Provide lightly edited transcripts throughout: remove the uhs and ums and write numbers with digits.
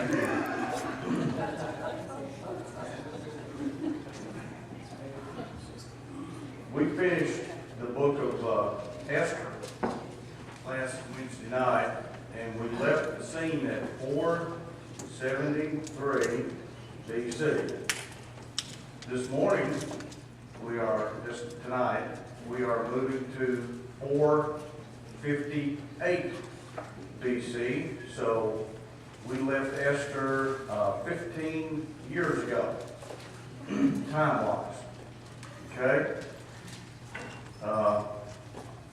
Thank you. We finished the book of Esther last Wednesday night, and we left the scene at 473 BC. This morning, tonight, we are moving to 458 BC. So we left Esther 15 years ago, time-wise. Okay?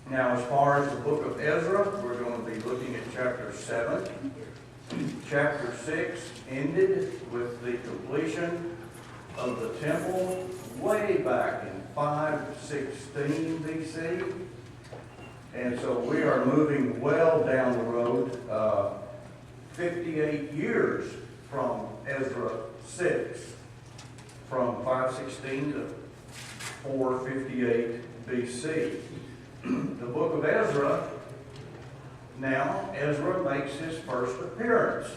Now, as far as the book of Ezra, we're going to be looking at chapter 7. Chapter 6 ended with the completion of the temple way back in 516 BC. And so we are moving well down the road, 58 years from Ezra 6, from 516 to 458 BC. The book of Ezra, now Ezra makes his first appearance.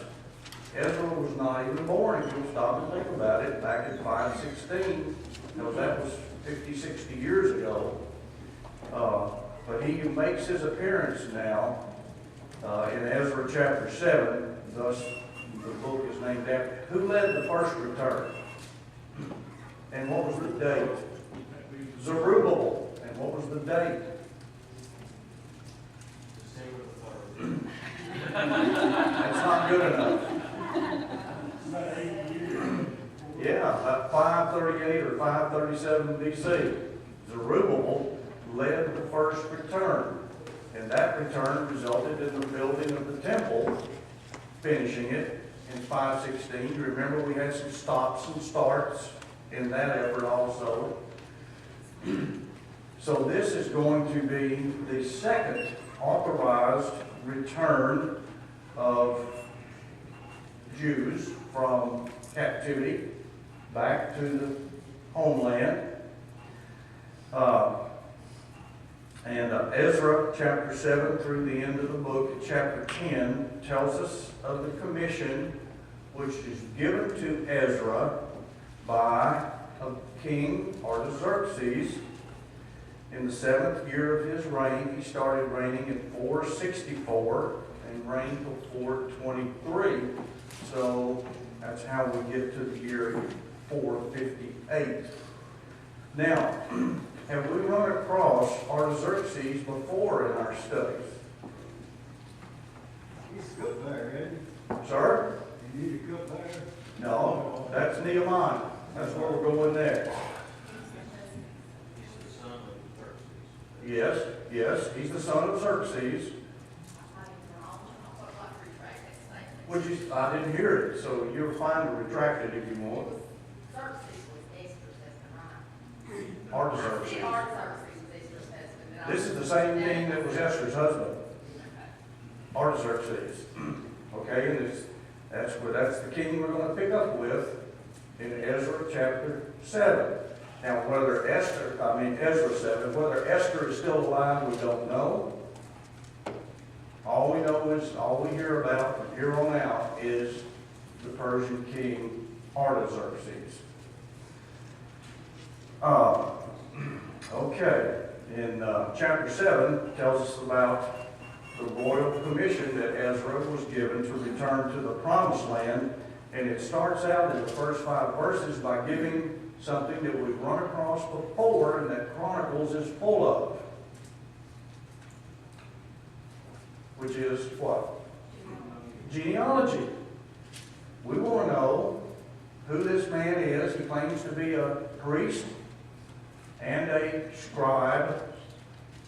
Ezra was not even born, if you'll stop and think about it, back in 516. Because that was 50, 60 years ago. But he makes his appearance now in Ezra chapter 7. Thus, the book is named after. Who led the first return? And what was the date? Zerubbabel. And what was the date? That's not good enough. Yeah, about 538 or 537 BC. Zerubbabel led the first return. And that return resulted in the building of the temple, finishing it in 516. You remember we had some stops and starts in that effort also. So this is going to be the second authorized return of Jews from captivity back to the homeland. Ezra chapter 7 through the end of the book, chapter 10, tells us of the commission which is given to Ezra by King Artaxerxes. In the 7th year of his reign, he started reigning in 464 and reigned till 423. So that's how we get to the year 458. Now, have we run across Artaxerxes before in our studies? He's a cupbearer, isn't he? Sir? You need a cupbearer? No, that's Nehemiah. That's where we're going next. Yes, he's the son of Xerxes. Would you? I didn't hear it, so you're fine to retract it if you want. Artaxerxes. This is the same thing that was Esther's husband. Artaxerxes. Okay, and that's the king we're going to pick up with in Ezra chapter 7. Now, Ezra 7, whether Esther is still alive, we don't know. All we know is, all we hear about from here on out is the Persian king Artaxerxes. Okay, in chapter 7 tells us about the royal commission that Ezra was given to return to the promised land. And it starts out in the first 5 verses by giving something that we've run across before and that Chronicles is full of. Which is what? Genealogy. We want to know who this man is. He claims to be a priest and a scribe.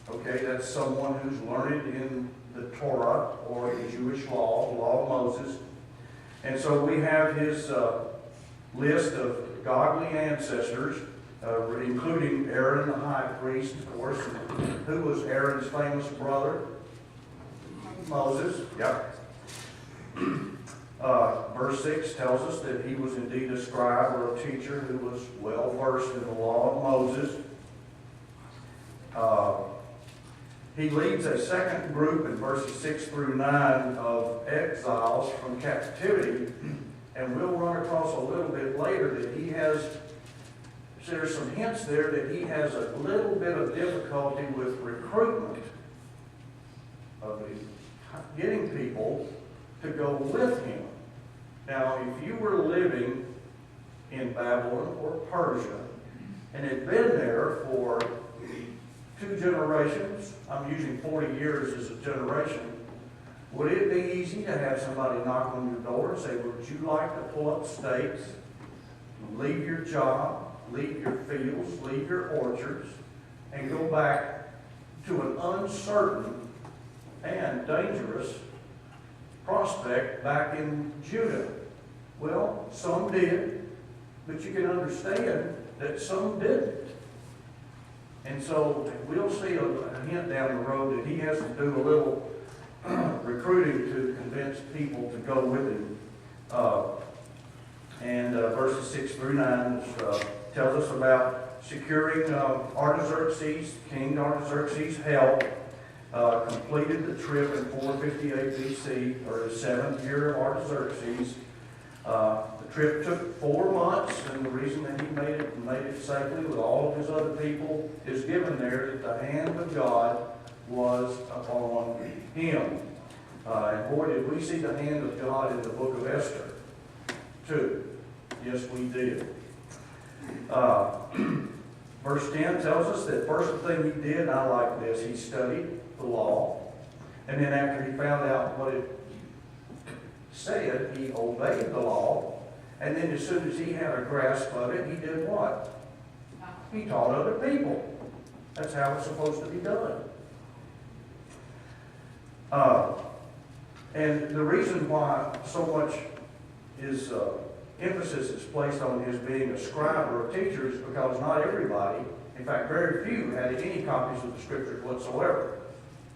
Okay, that's someone who's learned in the Torah or the Jewish law, the law of Moses. And so we have his list of godly ancestors, including Aaron the high priest, of course. Who was Aaron's famous brother? Moses. Yep. Verse 6 tells us that he was indeed a scribe or a teacher who was well versed in the law of Moses. he leads a second group in verses 6 through 9 of exiles from captivity, and we'll run across a little bit later that he has, there's some hints there that he has a little bit of difficulty with recruitment of getting people to go with him. Now, if you were living in Babylon or Persia and had been there for 2 generations, I'm using 40 years as a generation, would it be easy to have somebody knock on your door and say, would you like to pull up stakes, leave your job, leave your fields, leave your orchards, and go back to an uncertain and dangerous prospect back in Judah? Well, some did, but you can understand that some didn't. And so we'll see a hint down the road that he has to do a little recruiting to convince people to go with him. Verses 6 through 9 tells us about securing Artaxerxes. King Artaxerxes' help completed the trip in 458 BC, or the 7th year of Artaxerxes. The trip took 4 months, and the reason that he made it safely with all of his other people is given there that the hand of God was upon him. And boy, did we see the hand of God in the book of Esther, too. Yes, we did. Verse 10 tells us that first thing he did, and I like this, he studied the law. And then after he found out what it said, he obeyed the law. And then as soon as he had a grasp of it, he did what? He taught other people. That's how it's supposed to be done. And the reason why so much emphasis is placed on his being a scribe or a teacher is because not everybody, in fact very few, had any copies of the Scriptures whatsoever.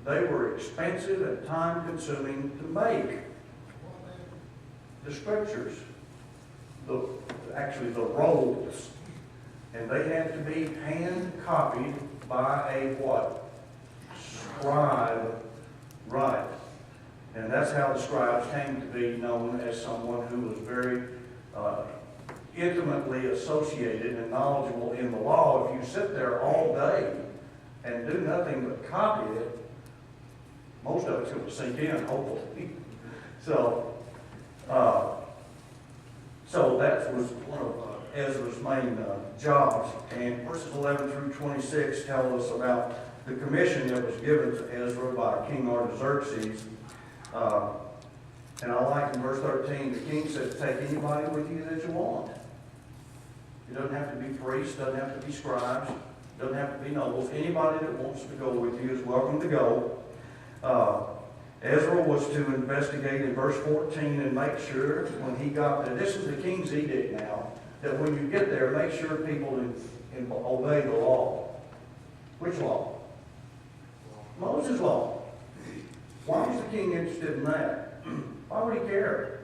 They were expensive and time-consuming to make. The Scriptures, actually the rolls, and they had to be hand-copied by a what? Scribe. Right. And that's how the scribes came to be known as someone who was very intimately associated and knowledgeable in the law. If you sit there all day and do nothing but copy it, most of it's going to sink in, hopefully. So that was one of Ezra's main jobs. And verses 11 through 26 tell us about the commission that was given to Ezra by King Artaxerxes. And I like in verse 13, the king said, take anybody with you that you want. It doesn't have to be priests, doesn't have to be scribes, doesn't have to be nobles. Anybody that wants to go with you is welcome to go. Ezra was to investigate in verse 14 and make sure when he got there, this is the king's edict now, that when you get there, make sure people obey the law. Which law? Moses' law. Why was the king interested in that? Why would he care?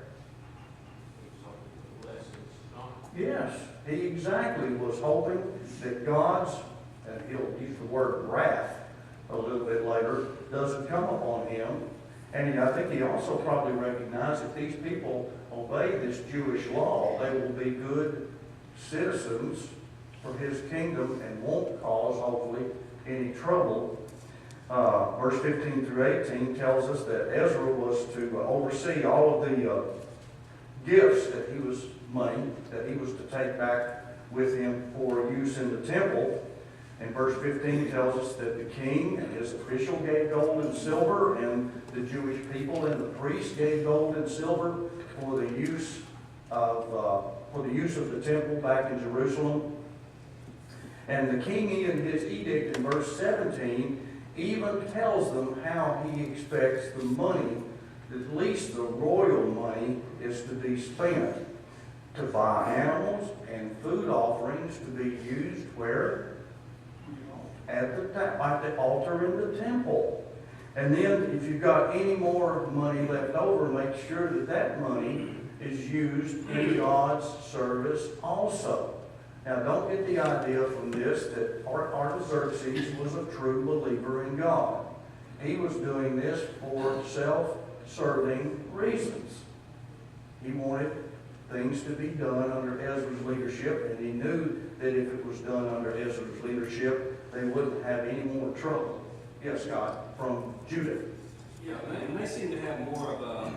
Yes, he exactly was hoping that God's, and he'll use the word wrath a little bit later, doesn't come upon him. And I think he also probably recognized that these people obey this Jewish law, they will be good citizens for his kingdom and won't cause, hopefully, any trouble. Verse 15 through 18 tells us that Ezra was to oversee all of the gifts that he was money that he was to take back with him for use in the temple. And verse 15 tells us that the king and his official gave gold and silver, and the Jewish people and the priests gave gold and silver for the use of the temple back in Jerusalem. And the king in his edict in verse 17 even tells them how he expects the money, at least the royal money, is to be spent to buy animals and food offerings to be used where? At the altar in the temple. And then if you've got any more money left over, make sure that that money is used in God's service also. Now don't get the idea from this that Artaxerxes was a true believer in God. he was doing this for self-serving reasons. He wanted things to be done under Ezra's leadership, and he knew that if it was done under Ezra's leadership, they wouldn't have any more trouble. Yes, Scott, from Judah. Yeah, and they seem to have more of a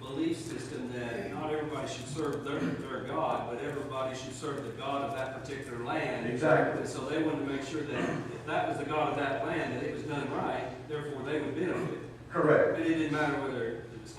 belief system that not everybody should serve their God, but everybody should serve the God of that particular land. Exactly. And so they wanted to make sure that if that was the God of that land, that it was done right, therefore they would benefit. Correct. But it didn't matter whether it was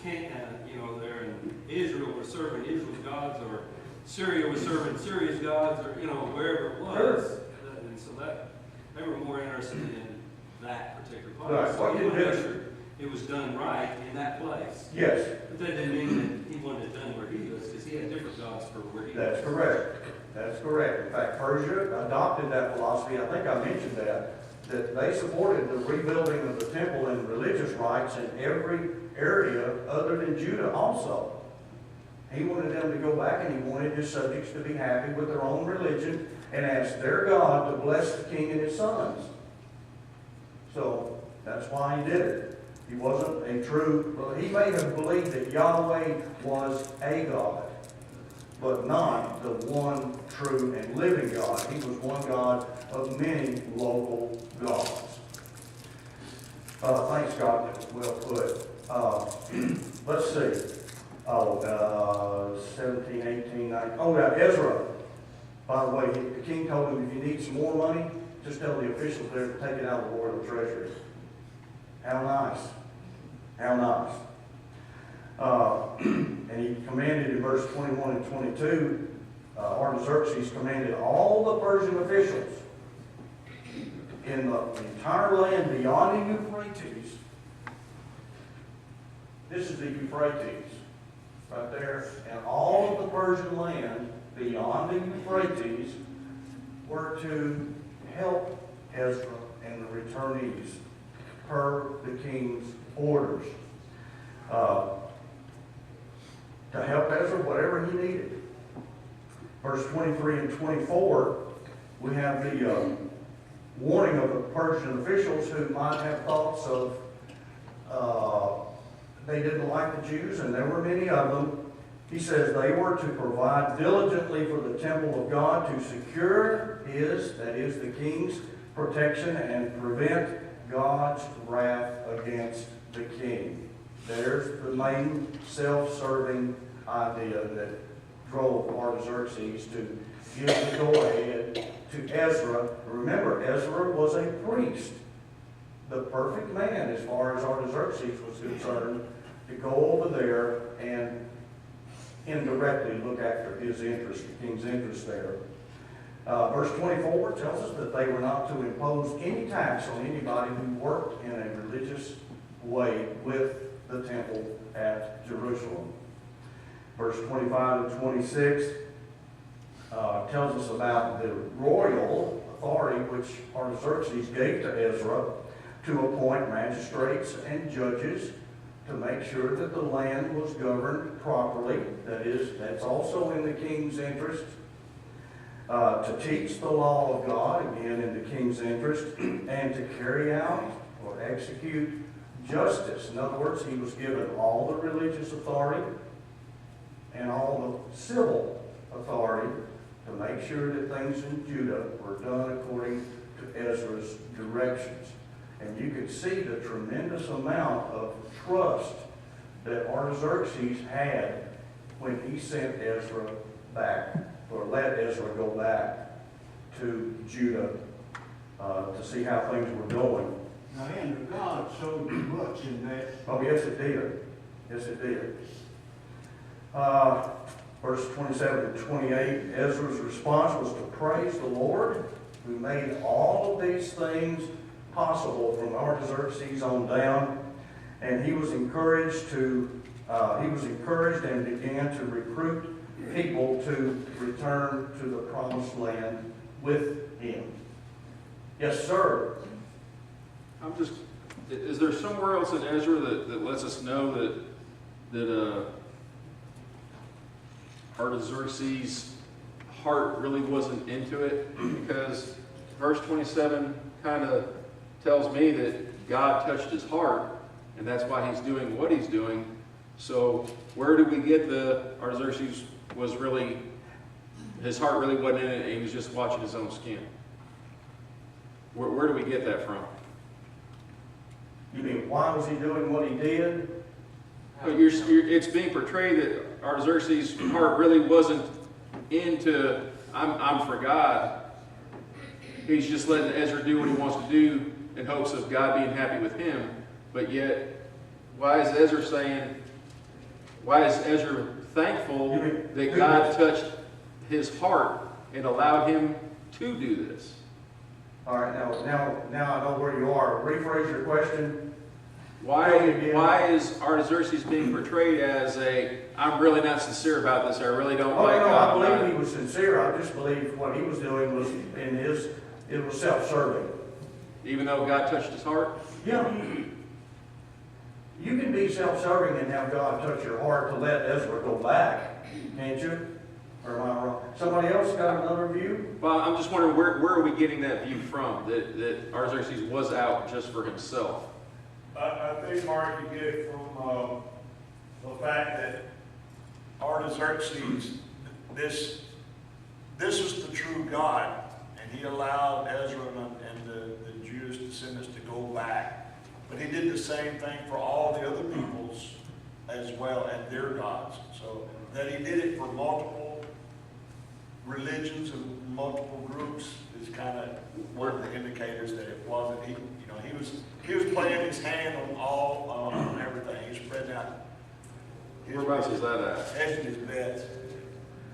there in Israel were serving Israel's gods, or Syria was serving Syria's gods, or wherever it was. Sure. And so that they were more interested in that particular place. Right. So he wanted to make sure it was done right in that place. Yes. But that didn't mean that he wanted it done where he was, because he had different gods for where he was. That's correct. That's correct. In fact, Persia adopted that philosophy. I think I mentioned that they supported the rebuilding of the temple and religious rites in every area other than Judah also. He wanted them to go back, and he wanted his subjects to be happy with their own religion and ask their God to bless the king and his sons. So that's why he did it. He wasn't a true, well, he may have believed that Yahweh was a God, but not the one true and living God. He was one God of many local gods. Thanks, God, that was well put. Let's see. 17, 18, 19. Oh, yeah, Ezra. By the way, the king told him, if you need some more money, just tell the officials there to take it out of the royal treasury. How nice. How nice. And he commanded in verse 21 and 22, Artaxerxes commanded all the Persian officials in the entire land beyond the Euphrates. This is the Euphrates, right there. And all of the Persian land beyond the Euphrates were to help Ezra and the returnees per the king's orders. To help Ezra, whatever he needed. Verse 23 and 24, we have the warning of the Persian officials who might have thoughts of they didn't like the Jews, and there were many of them. He says they were to provide diligently for the temple of God to secure his, that is the king's, protection and prevent God's wrath against the king. There's the main self-serving idea that drove Artaxerxes to give the go-ahead to Ezra. Remember, Ezra was a priest, the perfect man as far as Artaxerxes was concerned, to go over there and indirectly look after his interest, the king's interest there. Verse 24 tells us that they were not to impose any tax on anybody who worked in a religious way with the temple at Jerusalem. Verse 25 and 26 tells us about the royal authority which Artaxerxes gave to Ezra to appoint magistrates and judges to make sure that the land was governed properly. That is, that's also in the king's interest. To teach the law of God, again in the king's interest, and to carry out or execute justice. In other words, he was given all the religious authority and all the civil authority to make sure that things in Judah were done according to Ezra's directions. And you could see the tremendous amount of trust that Artaxerxes had when he sent Ezra back, or let Ezra go back to Judah to see how things were going. Now, and God showed you much in that. Oh, yes, it did. Yes, it did. Verse 27 to 28, Ezra's response was to praise the Lord, who made all of these things possible from Artaxerxes on down. And he was encouraged and began to recruit people to return to the promised land with him. Yes, sir. Is there somewhere else in Ezra that lets us know that Artaxerxes' heart really wasn't into it? Because verse 27 kind of tells me that God touched his heart, and that's why he's doing what he's doing. So where do we get Artaxerxes was really, his heart really wasn't in it, and he was just watching his own skin? Where do we get that from? You mean, why was he doing what he did? But it's being portrayed that Artaxerxes' heart really wasn't into, I'm for God. He's just letting Ezra do what he wants to do in hopes of God being happy with him. But yet, why is Ezra thankful that God touched his heart and allowed him to do this? All right, now I know where you are. Rephrase your question. Why is Artaxerxes being portrayed as I'm really not sincere about this, I really don't like No, God? I believe he was sincere. I just believe what he was doing was it was self-serving. Even though God touched his heart? Yeah. You can be self-serving and have God touch your heart to let Ezra go back, can't you? Or am I wrong? Somebody else got another view? Well, I'm just wondering, where are we getting that view from, that Artaxerxes was out just for himself? I think, Mark, you get it from the fact that Artaxerxes, this is the true God, and he allowed Ezra and the Jewish descendants to go back. But he did the same thing for all the other peoples as well, and their gods. So that he did it for multiple religions and multiple groups is kind of one of the indicators that it wasn't. He was playing his hand on on everything. He was spreading out. Whereabouts is that at? Hedging his bets.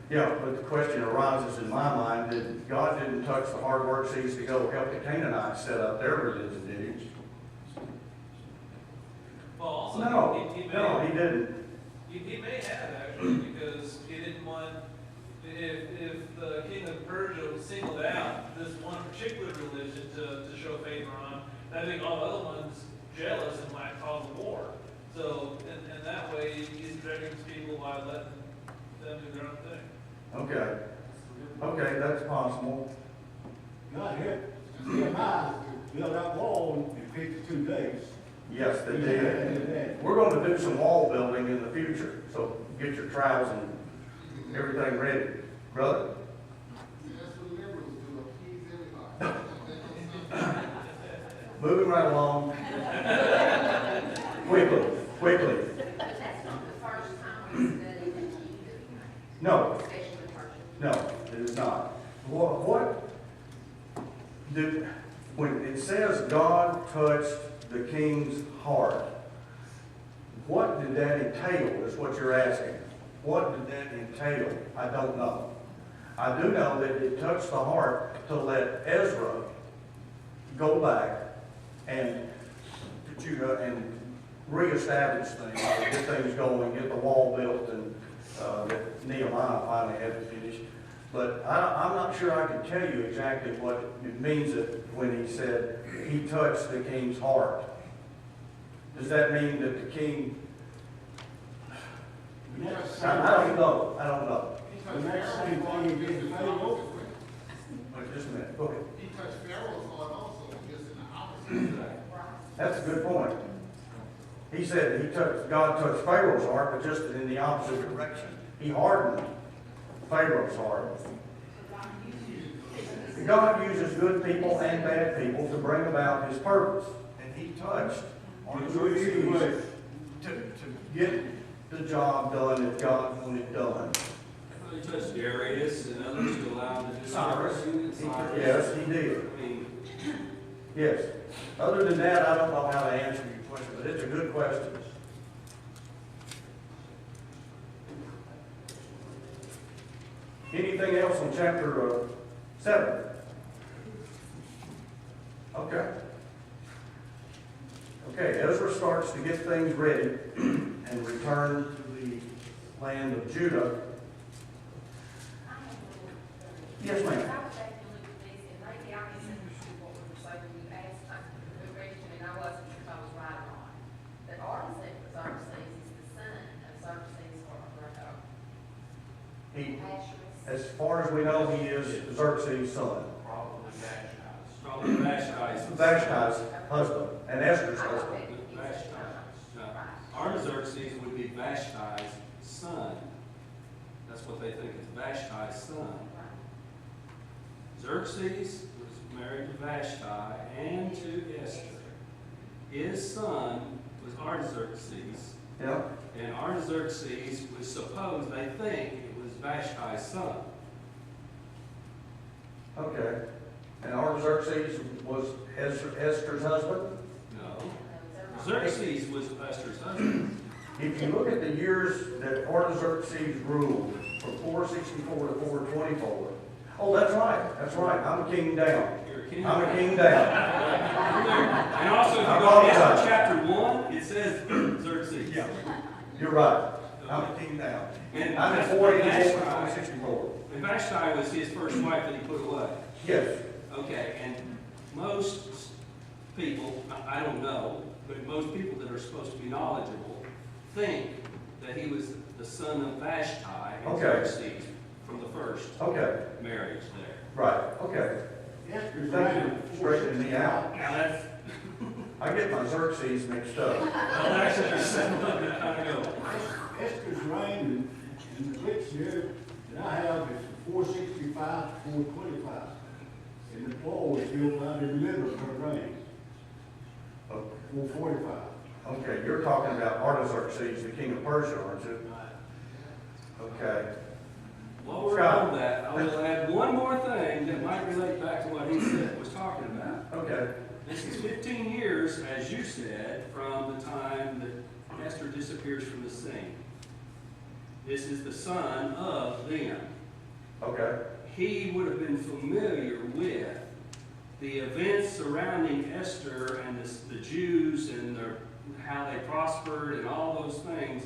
Yeah, but the question arises in my mind, that God didn't touch the Artaxerxes to go help the Canaanites set up their religion, did he? Well, also, No, he didn't. He may have actually, because he didn't want, if the king of Persia singled out this one particular religion to show favor on, I think all the other ones jealous and might cause a war. So, in that way, he's protecting his people by letting them do their own thing. Okay, that's possible. God had Nehemiah build that wall in 52 days. Yes, they did. We're going to do some wall building in the future, so get your trowels and everything ready. Brother? That's what liberals do, appease everybody. Moving right along. Quickly. But that's not the first time we studied that you do. No, Especially Persian. no, it is not. When it says God touched the king's heart, what did that entail, is what you're asking. What did that entail? I don't know. I do know that it touched the heart to let Ezra go back and reestablish things, get things going, get the wall built, and that Nehemiah finally had to finish. But I'm not sure I can tell you exactly what it means when he said he touched the king's heart. Does that mean that the king? I don't know. The next thing he did, Pharaoh. Wait just a minute. Go ahead. He touched Pharaoh's heart also, just in the opposite. That's a good point. He said God touched Pharaoh's heart, but just in the opposite direction. He hardened Pharaoh's heart. God uses good people and bad people to bring about his purpose. And he touched Artaxerxes to get the job done that God wanted done. He touched Darius and others to allow him to do Cyrus. Cyrus. Yes, he did. I mean, Yes. Other than that, I don't know how to answer your question, but it's a good question. Anything else on chapter 7? Okay, Ezra starts to get things ready and return to the land of Judah. Yes, ma'am. I was actually looking at this, and maybe I misunderstood what we were saying when you asked the question, and I wasn't sure if I was right or not. That Artaxerxes is the son of Xerxes or As far as we know, he is Xerxes' son. Probably Vashti's. Vashti's husband. And Esther's husband. Vashti. No. Artaxerxes would be Vashti's son. That's what they think is Vashti's son. Xerxes was married to Vashti and to Esther. His son was Artaxerxes, Yeah, and Artaxerxes was supposed, they think, it was Vashti's son. okay. And Artaxerxes was Esther's husband? No. Xerxes was Esther's husband. If you look at the years that Artaxerxes ruled, from 464 to 424, oh, that's right, I'm a king down. You're a king. I'm a king down. And also, if you go to Esther chapter 1, it says Xerxes. Yeah. You're right, I'm a king down. And I'm in 484 to Vashti, 464. and Vashti was his first wife that he put away. Yes, Okay, and most people, I don't know, but most people that are supposed to be knowledgeable think that he was the son of Vashti and Okay. Xerxes from the first okay, marriage there. right, okay. Esther's Thank reign you was for straightening me out. Now that's, I get my Xerxes mixed up. well, actually, there's seven of them kind of go. Esther's reign in the books here that I have is 465 to 425. And the Paul is still found in the middle of her reign, Oh, 445. okay, you're talking about Artaxerxes, the king of Persia, aren't you? Okay, While we're on that, I will add one more thing that might relate back to what he said, was talking about. okay, This is 15 years, as you said, from the time that Esther disappears from the scene. This is the son of them. okay, He would have been familiar with the events surrounding Esther and the Jews and how they prospered and all those things,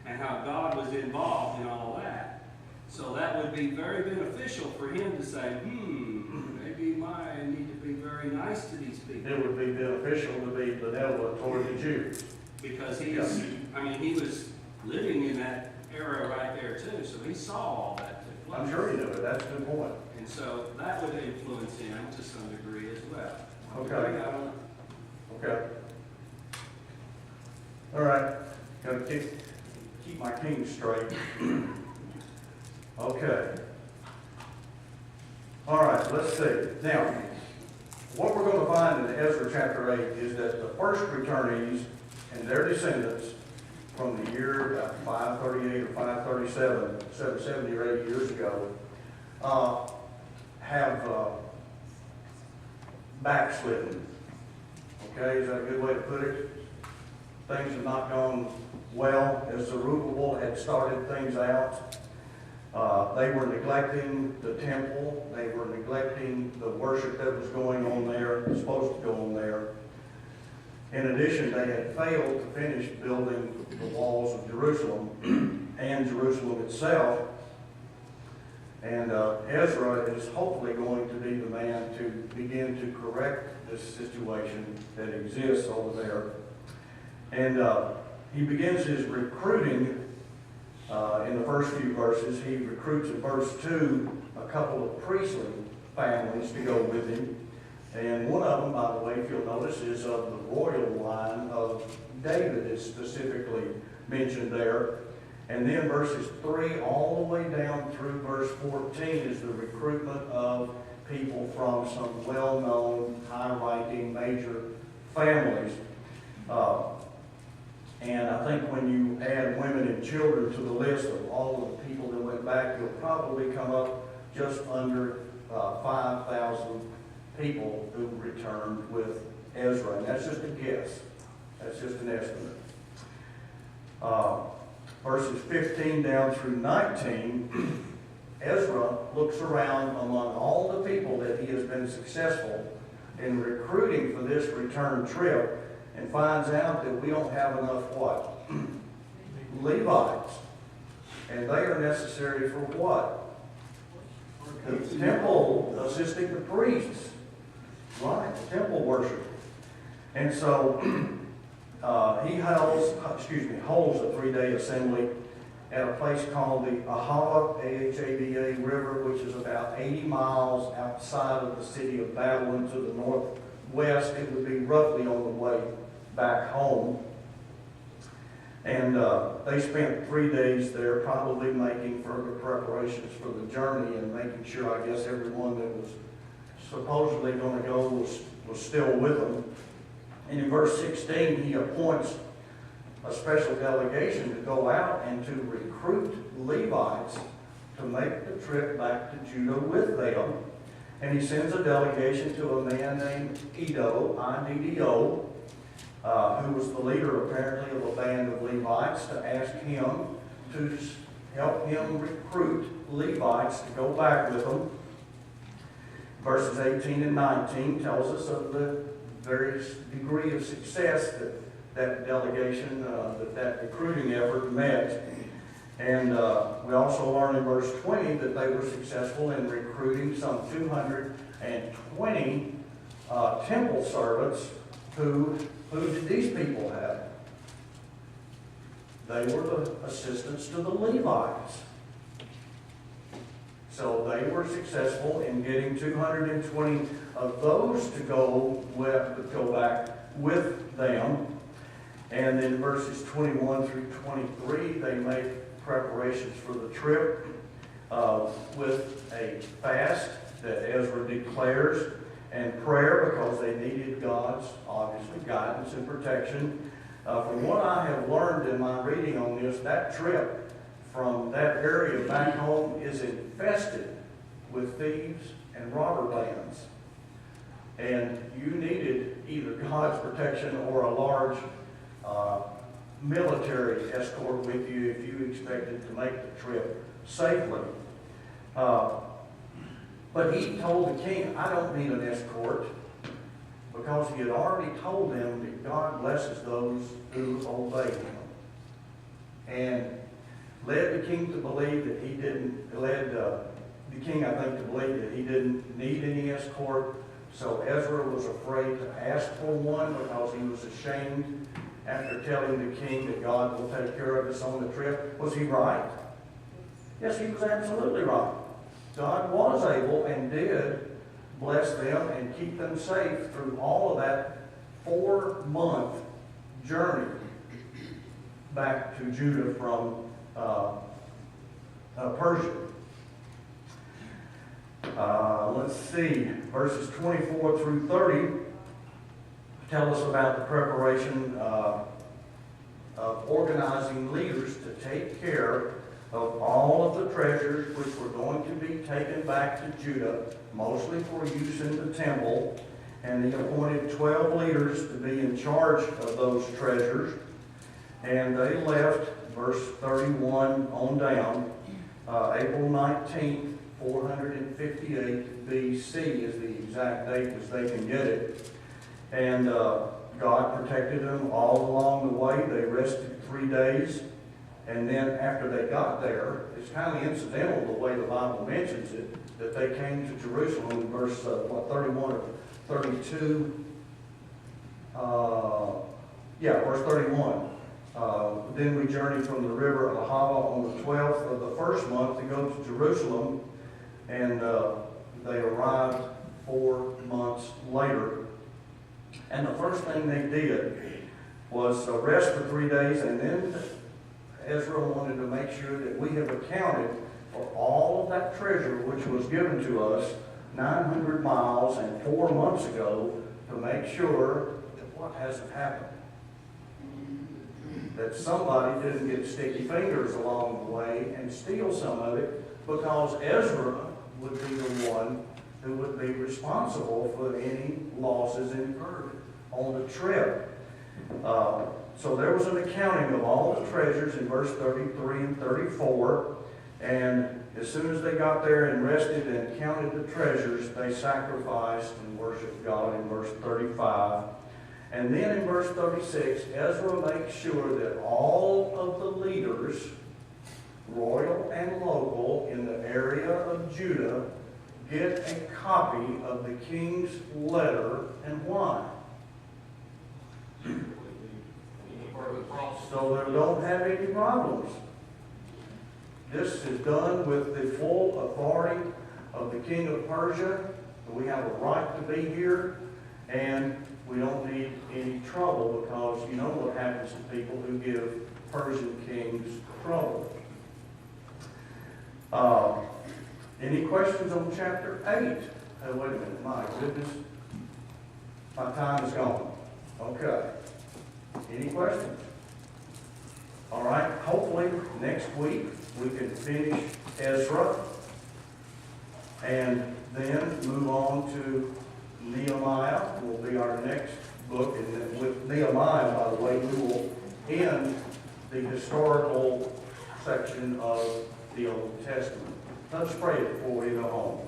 and how God was involved in all that. So that would be very beneficial for him to say, maybe I need to be very nice to these people. it would be beneficial to be benevolent toward the Jews. Because he was living in that era right there too, so he saw all that took place. I'm sure he knew it, that's a good point. And so that would influence him to some degree as well. Okay. I don't know. Okay. All right, gotta keep my king straight. Okay. All right, let's see. Now, what we're gonna find in Ezra chapter 8 is that the first returnees and their descendants from the year about 538 or 537, 770 or 80 years ago, have backslidden. Okay, is that a good way to put it? Things have not gone well as Zerubbabel had started things out. They were neglecting the temple. They were neglecting the worship that was going on there, supposed to go on there. In addition, they had failed to finish building the walls of Jerusalem and Jerusalem itself. And Ezra is hopefully going to be the man to begin to correct this situation that exists over there. And he begins his recruiting in the first few verses. He recruits in verse 2 a couple of priestly families to go with him. And one of them, by the way, if you'll notice, is of the royal line of David is specifically mentioned there. And then verses 3 all the way down through verse 14 is the recruitment of people from some well-known, high-ranking, major families. And I think when you add women and children to the list of all of the people that went back, you'll probably come up just under 5,000 people who returned with Ezra. And that's just a guess. That's just an estimate. Verses 15 down through 19, Ezra looks around among all the people that he has been successful in recruiting for this return trip and finds out that we don't have enough what? Levites. And they are necessary for what? The temple, assisting the priests. Right, the temple worship. And so he holds a 3-day assembly at a place called the Ahava, A-H-A-V-A River, which is about 80 miles outside of the city of Babylon to the west, it would be roughly on the way back home. And they spent 3 days there probably making further preparations for the journey and making sure, I guess, everyone that was supposedly going to go was still with them. And in verse 16, he appoints a special delegation to go out and to recruit Levites to make the trip back to Judah with them. And he sends a delegation to a man named Iddo, I-D-D-O, who was the leader apparently of a band of Levites, to ask him to help him recruit Levites to go back with them. Verses 18 and 19 tells us of the various degree of success that delegation, that recruiting effort met. And we also learn in verse 20 that they were successful in recruiting some 220 temple servants. Who did these people have? They were the assistants to the Levites. So they were successful in getting 220 of those to go back with them. And then verses 21 through 23, they make preparations for the trip with a fast that Ezra declares, and prayer because they needed God's, obviously, guidance and protection. From what I have learned in my reading on this, that trip from that area back home is infested with thieves and robber bands. And you needed either God's protection or a large military escort with you if you expected to make the trip safely. But he told the king, I don't need an escort, because he had already told them that God blesses those who obey him. And led the king to believe that he didn't, the king, I think, to believe that he didn't need any escort. So Ezra was afraid to ask for one because he was ashamed after telling the king that God will take care of us on the trip. Was he right? Yes, he was absolutely right. God was able and did bless them and keep them safe through all of that 4-month journey back to Judah from Persia. Let's see, verses 24 through 30 tell us about the preparation of organizing leaders to take care of all of the treasures which were going to be taken back to Judah, mostly for use in the temple. And he appointed 12 leaders to be in charge of those treasures. And they left, verse 31 on down, April 19th, 458 BC is the exact date as they can get it. And God protected them all along the way. They rested 3 days. And then after they got there, it's kind of incidental the way the Bible mentions it, that they came to Jerusalem in verse 31 or 32. Verse 31. Then we journeyed from the river Ahava on the 12th of the first month to go to Jerusalem, and they arrived 4 months later. And the first thing they did was rest for 3 days, and then Ezra wanted to make sure that we have accounted for all of that treasure which was given to us 900 miles and 4 months ago, to make sure that what hasn't happened, that somebody didn't get sticky fingers along the way and steal some of it, because Ezra would be the one who would be responsible for any losses incurred on the trip. So there was an accounting of all the treasures in verse 33 and 34, and as soon as they got there and rested and counted the treasures, they sacrificed and worshiped God in verse 35. And then in verse 36, Ezra makes sure that all of the leaders, royal and local, in the area of Judah, get a copy of the king's letter. And why? So they don't have any problems. This is done with the full authority of the king of Persia. We have a right to be here. And we don't need any trouble, because you know what happens to people who give Persian kings trouble. Any questions on chapter 8? Oh, wait a minute, my goodness. My time is gone. Okay. Any questions? All right, hopefully next week we can finish Ezra and then move on to Nehemiah. Will be our next book. And then with Nehemiah, by the way, we will end the historical section of the Old Testament. Let's pray before we go home.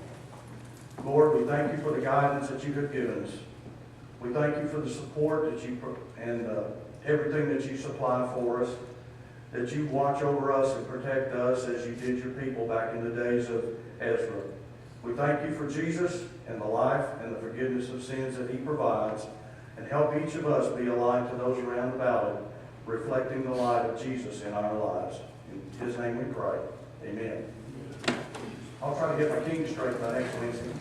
Lord, we thank you for the guidance that you have given us. We thank you for the support that you and everything that you supply for us, that you watch over us and protect us as you did your people back in the days of Ezra. We thank you for Jesus and the life and the forgiveness of sins that he provides, and help each of us be a light to those around about it, reflecting the light of Jesus in our lives. In his name we pray. Amen. I'll try to get my king straight by next Wednesday.